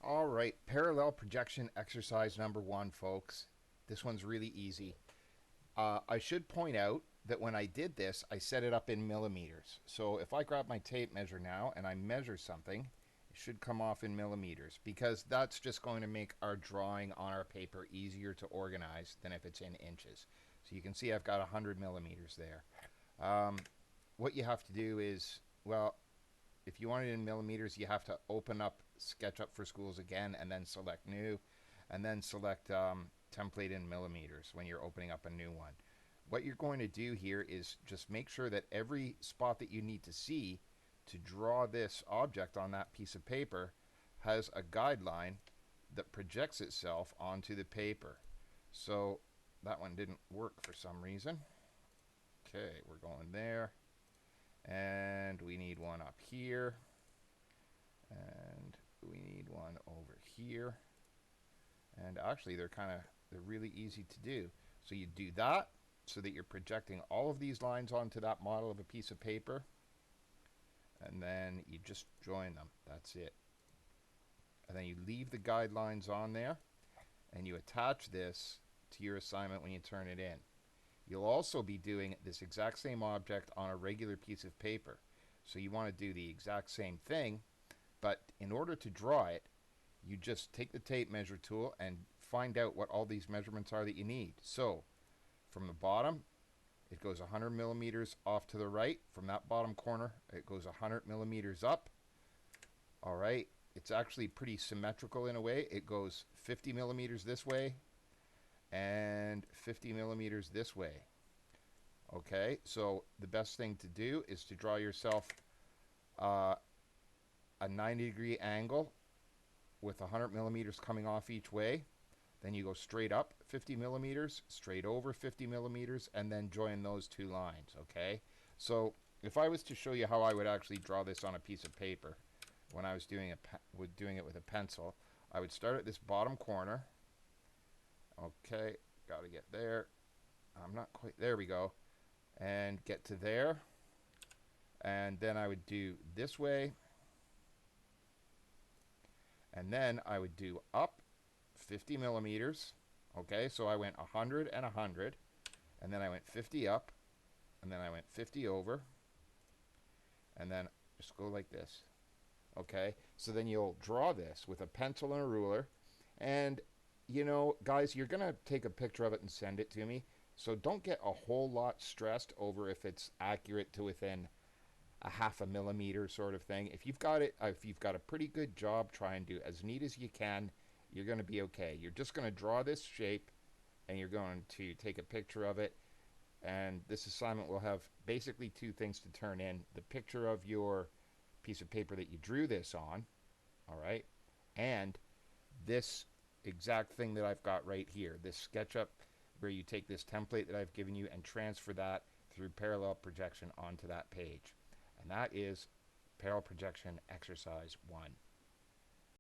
All right, parallel projection exercise number one, folks. This one's really easy. I should point out that when I did this, I set it up in millimeters. So if I grab my tape measure now and I measure something, it should come off in millimeters because that's just going to make our drawing on our paper easier to organize than if it's in inches. So you can see I've got 100 millimeters there. What you have to do is, well, if you want it in millimeters, you have to open up SketchUp for Schools again and then select new and then select template in millimeters when you're opening up a new one. What you're going to do here is just make sure that every spot that you need to see to draw this object on that piece of paper has a guideline that projects itself onto the paper. So that one didn't work for some reason. Okay, we're going there. And we need one up here. And we need one over here. And actually they're really easy to do. So you do that so that you're projecting all of these lines onto that model of a piece of paper. And then you just join them. That's it. And then you leave the guidelines on there and you attach this to your assignment when you turn it in. You'll also be doing this exact same object on a regular piece of paper. So you want to do the exact same thing, but in order to draw it, you just take the tape measure tool and find out what all these measurements are that you need. So from the bottom, it goes 100 millimeters off to the right. From that bottom corner, it goes 100 millimeters up. All right, it's actually pretty symmetrical in a way. It goes 50 millimeters this way and 50 millimeters this way. Okay, so the best thing to do is to draw yourself a 90-degree angle with 100 millimeters coming off each way. Then you go straight up 50 millimeters, straight over 50 millimeters, and then join those two lines. Okay, so if I was to show you how I would actually draw this on a piece of paper when I was doing it with a pencil, I would start at this bottom corner. Okay, got to get there. I'm not quite there. We go. And get to there. And then I would do this way. And then I would do up 50 millimeters. Okay, so I went 100 and 100. And then I went 50 up. And then I went 50 over. And then just go like this. Okay, so then you'll draw this with a pencil and a ruler. And you know, guys, you're going to take a picture of it and send it to me. So don't get a whole lot stressed over if it's accurate to within a half a millimeter sort of thing. If you've got a pretty good job, try and do as neat as you can. You're going to be okay. You're just going to draw this shape and you're going to take a picture of it. And this assignment will have basically two things to turn in. The picture of your piece of paper that you drew this on, all right, and this exact thing that I've got right here, this SketchUp, where you take this template that I've given you and transfer that through parallel projection onto that page. And that is parallel projection exercise 1.